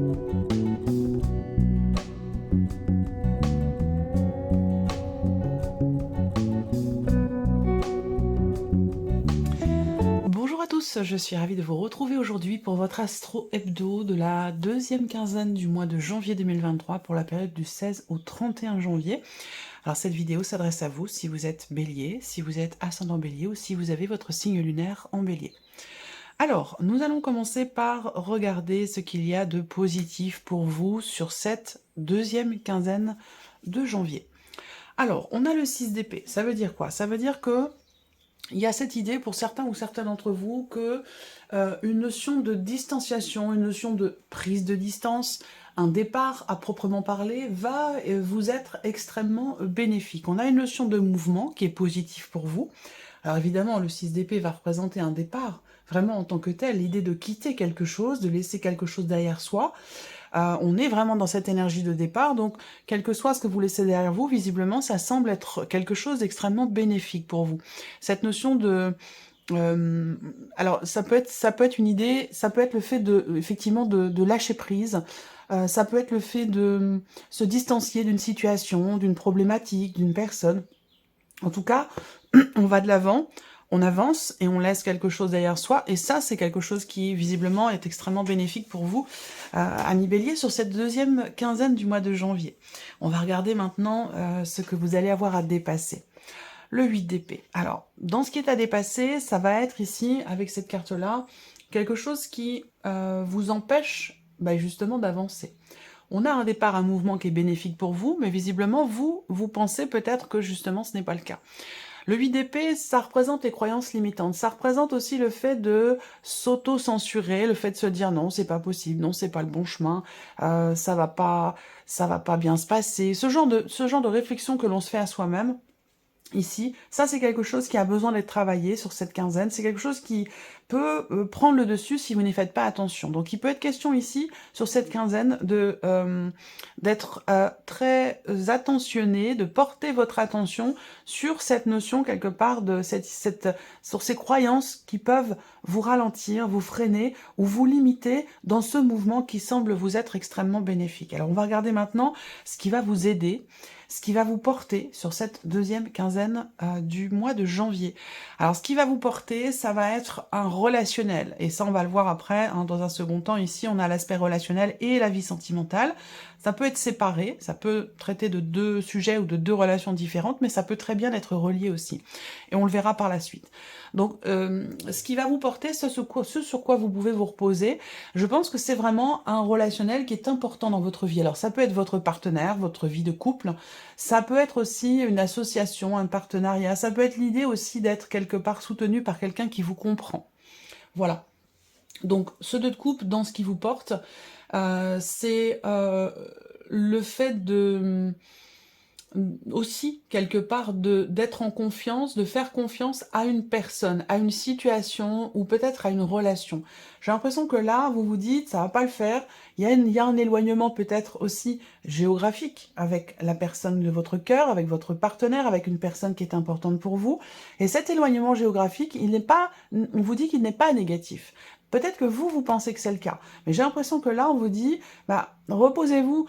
Bonjour à tous, je suis ravie de vous retrouver aujourd'hui pour votre Astro Hebdo de la deuxième quinzaine du mois de janvier 2023 pour la période du 16 au 31 janvier. Alors cette vidéo s'adresse à vous si vous êtes Bélier, si vous êtes ascendant Bélier ou si vous avez votre signe lunaire en Bélier. Alors, nous allons commencer par regarder ce qu'il y a de positif pour vous sur cette deuxième quinzaine de janvier. Alors, on a le 6 d'épée, ça veut dire quoi? Ça veut dire que il y a cette idée pour certains ou certaines d'entre vous que une notion de distanciation, une notion de prise de distance, un départ à proprement parler va vous être extrêmement bénéfique. On a une notion de mouvement qui est positif pour vous. Alors évidemment, le 6 d'épée va représenter un départ, vraiment en tant que tel, l'idée de quitter quelque chose, de laisser quelque chose derrière soi. On est vraiment dans cette énergie de départ, donc quel que soit ce que vous laissez derrière vous, visiblement, ça semble être quelque chose d'extrêmement bénéfique pour vous. Cette notion de... alors, ça peut être une idée, ça peut être le fait de, effectivement, de lâcher prise, ça peut être le fait de se distancier d'une situation, d'une problématique, d'une personne. En tout cas, on va de l'avant, on avance et on laisse quelque chose derrière soi. Et ça, c'est quelque chose qui, visiblement, est extrêmement bénéfique pour vous, amis Bélier, sur cette deuxième quinzaine du mois de janvier. On va regarder maintenant ce que vous allez avoir à dépasser. Le 8 d'épée. Alors, dans ce qui est à dépasser, ça va être ici, avec cette carte-là, quelque chose qui vous empêche justement d'avancer. On a un départ, un mouvement qui est bénéfique pour vous, mais visiblement, vous pensez peut-être que justement ce n'est pas le cas. Le 8 d'épée, ça représente les croyances limitantes. Ça représente aussi le fait de s'auto-censurer, le fait de se dire non, c'est pas possible, non, c'est pas le bon chemin, ça va pas bien se passer. Ce genre de réflexion que l'on se fait à soi-même, ici, ça c'est quelque chose qui a besoin d'être travaillé sur cette quinzaine, c'est quelque chose qui peut prendre le dessus si vous n'y faites pas attention. Donc il peut être question ici, sur cette quinzaine, d'être très attentionné, de porter votre attention sur cette notion quelque part, sur ces croyances qui peuvent vous ralentir, vous freiner ou vous limiter dans ce mouvement qui semble vous être extrêmement bénéfique. Alors on va regarder maintenant ce qui va vous aider, ce qui va vous porter sur cette deuxième quinzaine du mois de janvier. Alors, ce qui va vous porter, ça va être un relationnel. Et ça, on va le voir après, hein, dans un second temps. Ici, on a l'aspect relationnel et la vie sentimentale. Ça peut être séparé, ça peut traiter de deux sujets ou de deux relations différentes, mais ça peut très bien être relié aussi. Et on le verra par la suite. Donc, ce qui va vous porter, ce sur quoi vous pouvez vous reposer, je pense que c'est vraiment un relationnel qui est important dans votre vie. Alors, ça peut être votre partenaire, votre vie de couple, ça peut être aussi une association, un partenariat, ça peut être l'idée aussi d'être quelque part soutenu par quelqu'un qui vous comprend. Voilà. Donc, ce 2 de coupe, dans ce qui vous porte, c'est le fait de aussi quelque part d'être en confiance, de faire confiance à une personne, à une situation ou peut-être à une relation. J'ai l'impression que là, vous vous dites, ça va pas le faire, il y a un éloignement peut-être aussi géographique avec la personne de votre cœur, avec votre partenaire, avec une personne qui est importante pour vous, et cet éloignement géographique, on vous dit qu'il n'est pas négatif. Peut-être que vous pensez que c'est le cas, mais j'ai l'impression que là, on vous dit, reposez-vous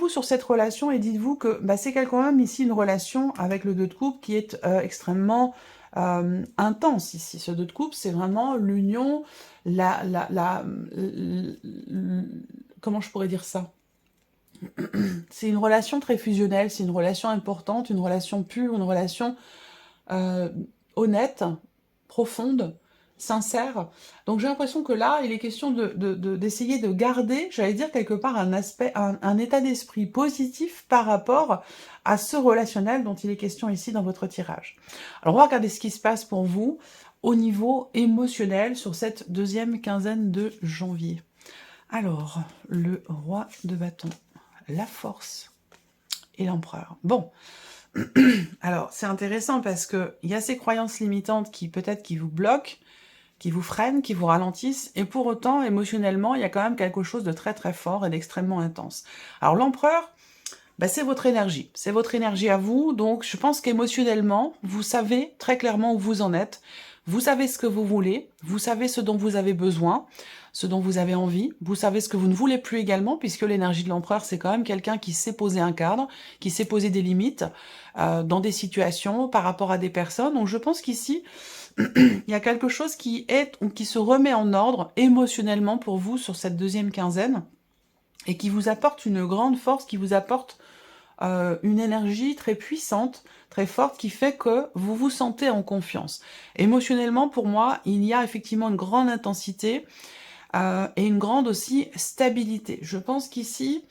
sur cette relation et dites-vous que c'est quand même ici une relation avec le 2 de coupe qui est extrêmement intense ici. Ce 2 de coupe, c'est vraiment l'union, comment je pourrais dire ça? C'est une relation très fusionnelle, c'est une relation importante, une relation pure, une relation honnête, profonde, sincère. Donc j'ai l'impression que là, il est question d'essayer de garder, j'allais dire quelque part, un état d'esprit positif par rapport à ce relationnel dont il est question ici dans votre tirage. Alors on va regarder ce qui se passe pour vous au niveau émotionnel sur cette deuxième quinzaine de janvier. Alors, le roi de bâton, la force et l'empereur. Bon, alors c'est intéressant parce qu'il y a ces croyances limitantes qui peut-être qui vous bloquent, qui vous freinent, qui vous ralentissent, et pour autant, émotionnellement, il y a quand même quelque chose de très très fort et d'extrêmement intense. Alors l'empereur, c'est votre énergie à vous, donc je pense qu'émotionnellement, vous savez très clairement où vous en êtes, Vous savez ce que vous voulez, vous savez ce dont vous avez besoin, ce dont vous avez envie, vous savez ce que vous ne voulez plus également, puisque l'énergie de l'empereur, c'est quand même quelqu'un qui sait poser un cadre, qui sait poser des limites dans des situations, par rapport à des personnes. Donc je pense qu'ici, il y a quelque chose qui est ou qui se remet en ordre émotionnellement pour vous sur cette deuxième quinzaine et qui vous apporte une grande force, qui vous apporte une énergie très puissante, très forte, qui fait que vous vous sentez en confiance. Émotionnellement, pour moi, il y a effectivement une grande intensité et une grande aussi stabilité. Je pense qu'ici,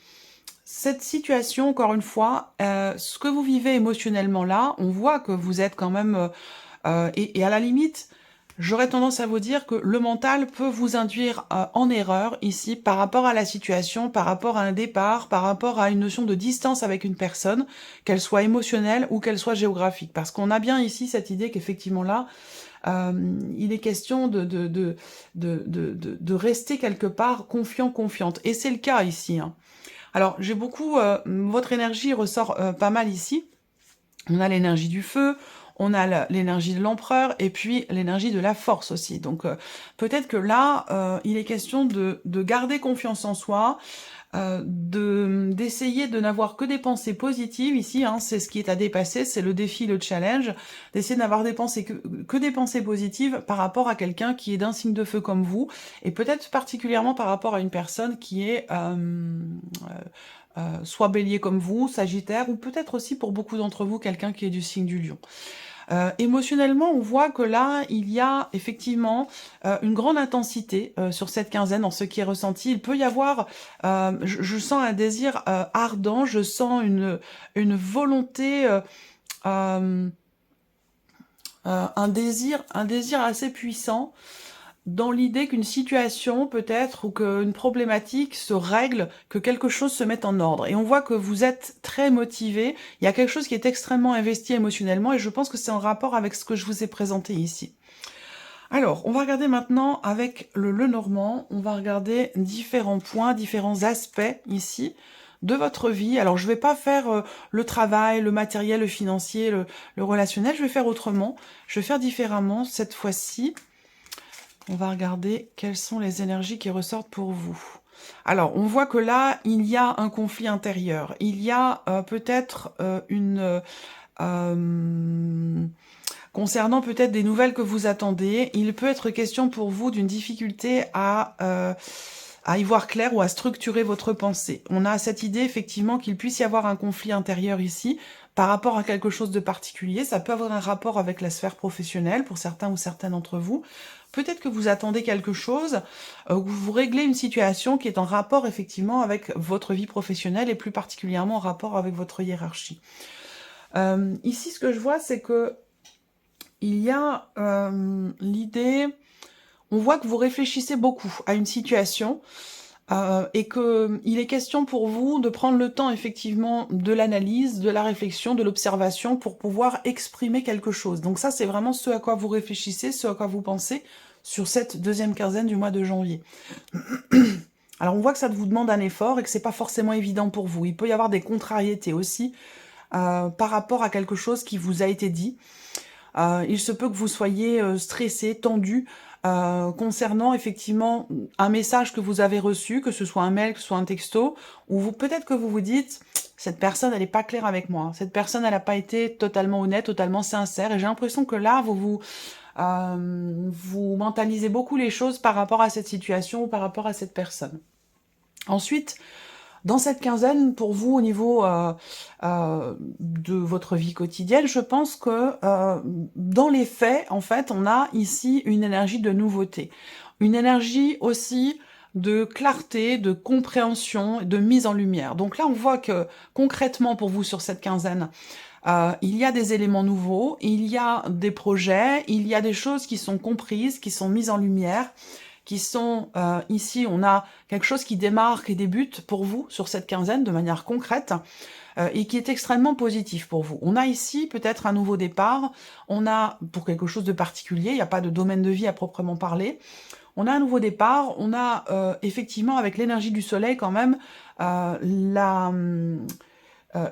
cette situation, encore une fois, ce que vous vivez émotionnellement là, on voit que vous êtes quand même... et à la limite, j'aurais tendance à vous dire que le mental peut vous induire en erreur ici par rapport à la situation, par rapport à un départ, par rapport à une notion de distance avec une personne, qu'elle soit émotionnelle ou qu'elle soit géographique. Parce qu'on a bien ici cette idée qu'effectivement là, il est question de rester quelque part confiant, confiante. Et c'est le cas ici. Hein. Alors, j'ai beaucoup... votre énergie ressort pas mal ici. On a l'énergie du feu, on a l'énergie de l'empereur, et puis l'énergie de la force aussi. Donc, peut-être que là, il est question de garder confiance en soi, d'essayer de n'avoir que des pensées positives ici, hein, c'est ce qui est à dépasser, c'est le défi, le challenge, d'essayer d'avoir des pensées que des pensées positives par rapport à quelqu'un qui est d'un signe de feu comme vous, et peut-être particulièrement par rapport à une personne qui est soit bélier comme vous, sagittaire, ou peut-être aussi pour beaucoup d'entre vous, quelqu'un qui est du signe du lion. Émotionnellement, on voit que là, il y a effectivement une grande intensité sur cette quinzaine, dans ce qui est ressenti. Il peut y avoir, je sens un désir ardent, je sens une volonté, un désir assez puissant, dans l'idée qu'une situation peut-être ou qu'une problématique se règle, que quelque chose se mette en ordre. Et on voit que vous êtes très motivé, il y a quelque chose qui est extrêmement investi émotionnellement et je pense que c'est en rapport avec ce que je vous ai présenté ici. Alors, on va regarder maintenant avec le Lenormand, on va regarder différents points, différents aspects ici de votre vie. Alors, je ne vais pas faire le travail, le matériel, le financier, le relationnel, je vais faire autrement, je vais faire différemment cette fois-ci. On va regarder quelles sont les énergies qui ressortent pour vous. Alors, on voit que là, il y a un conflit intérieur. Il y a peut-être concernant peut-être des nouvelles que vous attendez, il peut être question pour vous d'une difficulté à y voir clair ou à structurer votre pensée. On a cette idée effectivement qu'il puisse y avoir un conflit intérieur ici par rapport à quelque chose de particulier. Ça peut avoir un rapport avec la sphère professionnelle pour certains ou certaines d'entre vous. Peut-être que vous attendez quelque chose, que vous réglez une situation qui est en rapport effectivement avec votre vie professionnelle et plus particulièrement en rapport avec votre hiérarchie. Ici, ce que je vois, c'est que il y a l'idée, on voit que vous réfléchissez beaucoup à une situation et qu'il est question pour vous de prendre le temps effectivement de l'analyse, de la réflexion, de l'observation pour pouvoir exprimer quelque chose. Donc ça, c'est vraiment ce à quoi vous réfléchissez, ce à quoi vous pensez sur cette deuxième quinzaine du mois de janvier. Alors on voit que ça vous demande un effort et que c'est pas forcément évident pour vous. Il peut y avoir des contrariétés aussi par rapport à quelque chose qui vous a été dit. Il se peut que vous soyez stressé, tendu, concernant effectivement un message que vous avez reçu, que ce soit un mail, que ce soit un texto, ou peut-être que vous vous dites, cette personne, elle n'est pas claire avec moi, cette personne, elle n'a pas été totalement honnête, totalement sincère, et j'ai l'impression que là, vous mentalisez beaucoup les choses par rapport à cette situation ou par rapport à cette personne. Ensuite, dans cette quinzaine, pour vous, au niveau de votre vie quotidienne, je pense que dans les faits, en fait, on a ici une énergie de nouveauté. Une énergie aussi de clarté, de compréhension, de mise en lumière. Donc là, on voit que concrètement pour vous sur cette quinzaine, il y a des éléments nouveaux, il y a des projets, il y a des choses qui sont comprises, qui sont mises en lumière, qui sont ici, on a quelque chose qui démarre, qui débute pour vous sur cette quinzaine de manière concrète et qui est extrêmement positif pour vous. On a ici peut-être un nouveau départ, on a pour quelque chose de particulier, il n'y a pas de domaine de vie à proprement parler, on a un nouveau départ, on a effectivement avec l'énergie du soleil quand même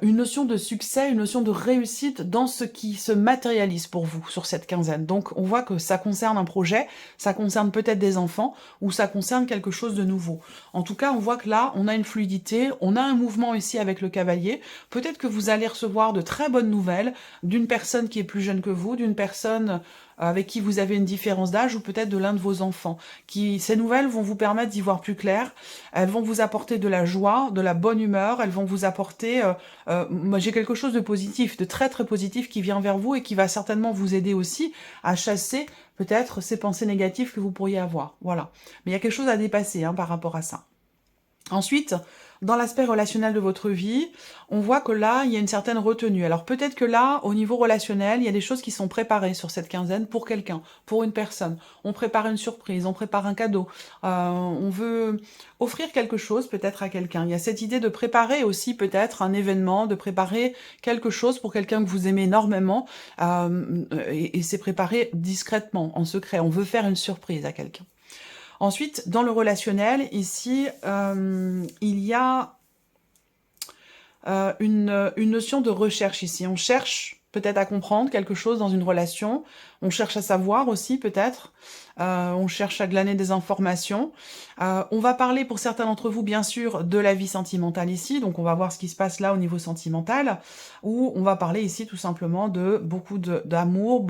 une notion de succès, une notion de réussite dans ce qui se matérialise pour vous sur cette quinzaine. Donc on voit que ça concerne un projet, ça concerne peut-être des enfants, ou ça concerne quelque chose de nouveau. En tout cas, on voit que là, on a une fluidité, on a un mouvement ici avec le cavalier. Peut-être que vous allez recevoir de très bonnes nouvelles d'une personne qui est plus jeune que vous, d'une personne avec qui vous avez une différence d'âge, ou peut-être de l'un de vos enfants. Ces nouvelles vont vous permettre d'y voir plus clair, elles vont vous apporter de la joie, de la bonne humeur, elles vont vous apporter... moi j'ai quelque chose de positif, de très très positif qui vient vers vous et qui va certainement vous aider aussi à chasser peut-être ces pensées négatives que vous pourriez avoir. Voilà. Mais il y a quelque chose à dépasser par rapport à ça. Ensuite, dans l'aspect relationnel de votre vie, on voit que là, il y a une certaine retenue. Alors peut-être que là, au niveau relationnel, il y a des choses qui sont préparées sur cette quinzaine pour quelqu'un, pour une personne. On prépare une surprise, on prépare un cadeau, on veut offrir quelque chose peut-être à quelqu'un. Il y a cette idée de préparer aussi peut-être un événement, de préparer quelque chose pour quelqu'un que vous aimez énormément, et c'est préparé discrètement, en secret. On veut faire une surprise à quelqu'un. Ensuite, dans le relationnel, ici, il y a une notion de recherche ici. On cherche peut-être à comprendre quelque chose dans une relation, on cherche à savoir aussi peut-être, on cherche à glaner des informations. On va parler pour certains d'entre vous bien sûr de la vie sentimentale ici, donc on va voir ce qui se passe là au niveau sentimental, ou on va parler ici tout simplement de beaucoup d'amour,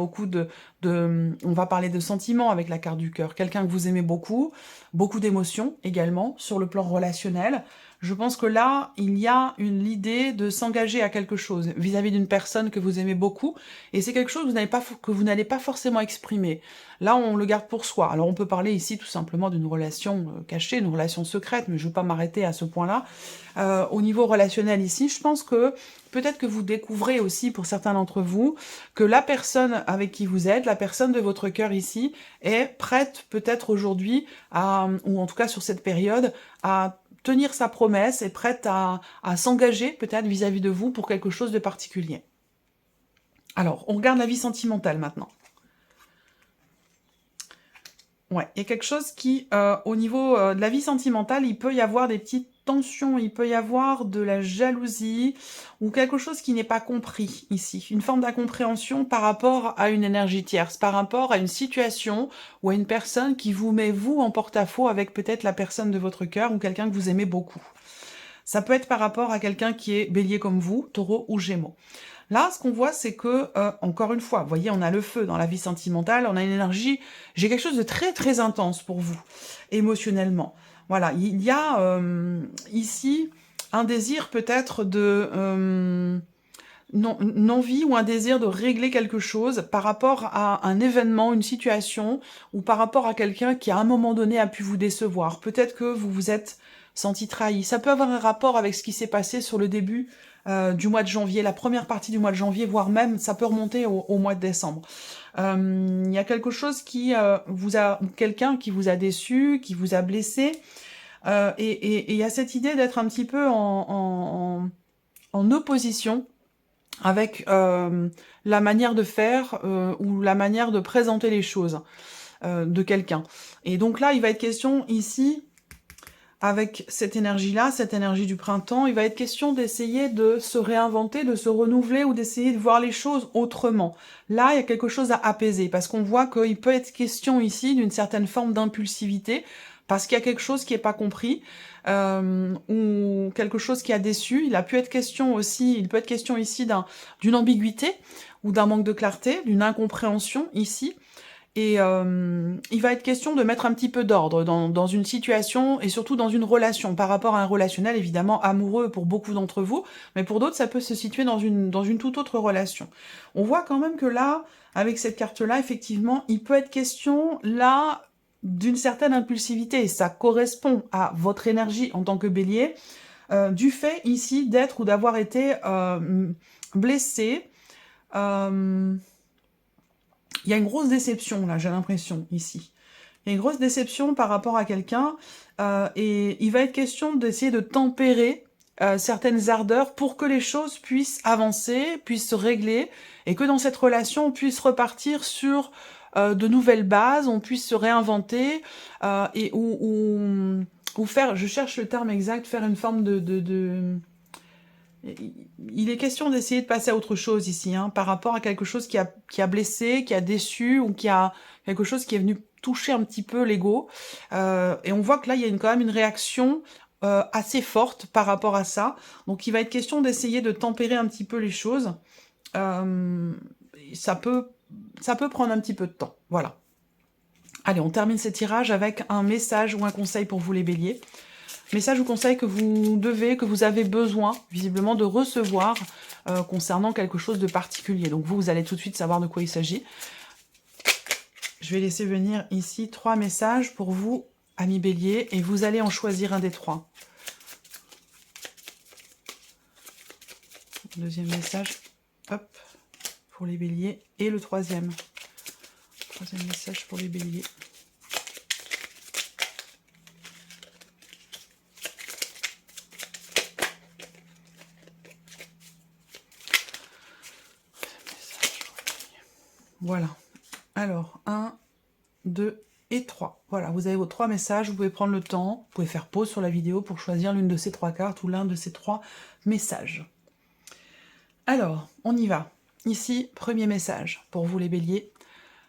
on va parler de sentiments avec la carte du cœur, quelqu'un que vous aimez beaucoup d'émotions également sur le plan relationnel. Je pense que là, il y a l'idée de s'engager à quelque chose vis-à-vis d'une personne que vous aimez beaucoup, et c'est quelque chose que vous n'allez pas forcément exprimer. Là, on le garde pour soi. Alors, on peut parler ici tout simplement d'une relation cachée, d'une relation secrète, mais je ne veux pas m'arrêter à ce point-là. Au niveau relationnel ici, je pense que peut-être que vous découvrez aussi, pour certains d'entre vous, que la personne avec qui vous êtes, la personne de votre cœur ici, est prête peut-être aujourd'hui, ou en tout cas sur cette période, à tenir sa promesse, est prête à s'engager peut-être vis-à-vis de vous pour quelque chose de particulier. Alors, on regarde la vie sentimentale maintenant. Ouais, il y a quelque chose qui, au niveau de la vie sentimentale, il peut y avoir des petites tensions, il peut y avoir de la jalousie, ou quelque chose qui n'est pas compris ici. Une forme d'incompréhension par rapport à une énergie tierce, par rapport à une situation ou à une personne qui vous met, vous, en porte-à-faux avec peut-être la personne de votre cœur ou quelqu'un que vous aimez beaucoup. Ça peut être par rapport à quelqu'un qui est bélier comme vous, taureau ou gémeaux. Là, ce qu'on voit, c'est que, encore une fois, vous voyez, on a le feu dans la vie sentimentale, on a une énergie, j'ai quelque chose de très très intense pour vous, émotionnellement. Voilà, il y a ici un désir peut-être de... une envie ou un désir de régler quelque chose par rapport à un événement, une situation, ou par rapport à quelqu'un qui à un moment donné a pu vous décevoir. Peut-être que vous vous êtes senti trahi. Ça peut avoir un rapport avec ce qui s'est passé sur le début du mois de janvier, la première partie du mois de janvier, voire même ça peut remonter au mois de décembre. Il y a quelque chose qui quelqu'un qui vous a déçu, qui vous a blessé, et il y a cette idée d'être un petit peu en opposition avec la manière de faire ou la manière de présenter les choses de quelqu'un. Et donc là, il va être question ici, avec cette énergie-là, cette énergie du printemps, il va être question d'essayer de se réinventer, de se renouveler ou d'essayer de voir les choses autrement. Là, il y a quelque chose à apaiser, parce qu'on voit qu'il peut être question ici d'une certaine forme d'impulsivité, parce qu'il y a quelque chose qui n'est pas compris, ou quelque chose qui a déçu. Il peut être question ici d'une ambiguïté, ou d'un manque de clarté, d'une incompréhension ici. Et il va être question de mettre un petit peu d'ordre dans une situation et surtout dans une relation, par rapport à un relationnel évidemment amoureux pour beaucoup d'entre vous, mais pour d'autres ça peut se situer dans une toute autre relation. On voit quand même que là, avec cette carte-là, effectivement, il peut être question là d'une certaine impulsivité, et ça correspond à votre énergie en tant que bélier, du fait ici d'être ou d'avoir été blessé. Il y a une grosse déception, là, j'ai l'impression, ici. Il y a une grosse déception par rapport à quelqu'un, et il va être question d'essayer de tempérer certaines ardeurs pour que les choses puissent avancer, puissent se régler, et que dans cette relation, on puisse repartir sur de nouvelles bases, on puisse se réinventer, ou faire, je cherche le terme exact, faire une forme il est question d'essayer de passer à autre chose ici, hein, par rapport à quelque chose qui a blessé, qui a déçu, ou qui a quelque chose qui est venu toucher un petit peu l'ego. Et on voit que là, il y a quand même une réaction assez forte par rapport à ça. Donc il va être question d'essayer de tempérer un petit peu les choses. Ça peut prendre un petit peu de temps. Voilà. Allez, on termine ce tirage avec un message ou un conseil pour vous les béliers. Message ou conseil que vous avez besoin, visiblement, de recevoir concernant quelque chose de particulier. Donc vous allez tout de suite savoir de quoi il s'agit. Je vais laisser venir ici 3 messages pour vous, amis béliers, et vous allez en choisir un des 3. Deuxième message, hop, pour les béliers, et le troisième. Troisième message pour les béliers. Voilà. Alors, 1, 2 et 3. Voilà, vous avez vos 3 messages. Vous pouvez prendre le temps. Vous pouvez faire pause sur la vidéo pour choisir l'une de ces 3 cartes ou l'un de ces 3 messages. Alors, on y va. Ici, premier message pour vous les béliers.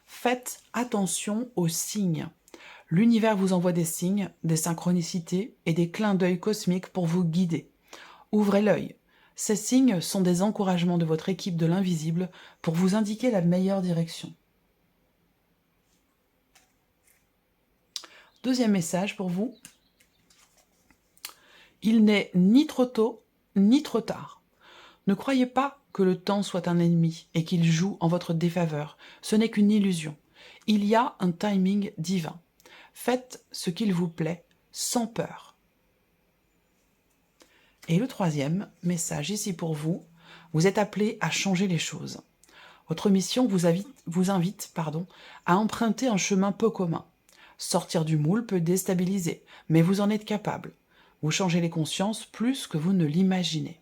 Faites attention aux signes. L'univers vous envoie des signes, des synchronicités et des clins d'œil cosmiques pour vous guider. Ouvrez l'œil. Ces signes sont des encouragements de votre équipe de l'invisible pour vous indiquer la meilleure direction. Deuxième message pour vous. Il n'est ni trop tôt, ni trop tard. Ne croyez pas que le temps soit un ennemi et qu'il joue en votre défaveur. Ce n'est qu'une illusion. Il y a un timing divin. Faites ce qu'il vous plaît, sans peur. Et le troisième message ici pour vous, vous êtes appelé à changer les choses. Votre mission vous invite à emprunter un chemin peu commun. Sortir du moule peut déstabiliser, mais vous en êtes capable. Vous changez les consciences plus que vous ne l'imaginez.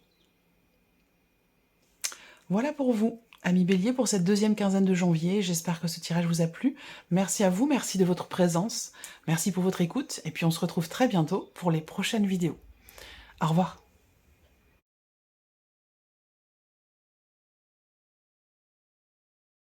Voilà pour vous, amis béliers, pour cette deuxième quinzaine de janvier. J'espère que ce tirage vous a plu. Merci à vous, merci de votre présence, merci pour votre écoute, et puis on se retrouve très bientôt pour les prochaines vidéos. Au revoir.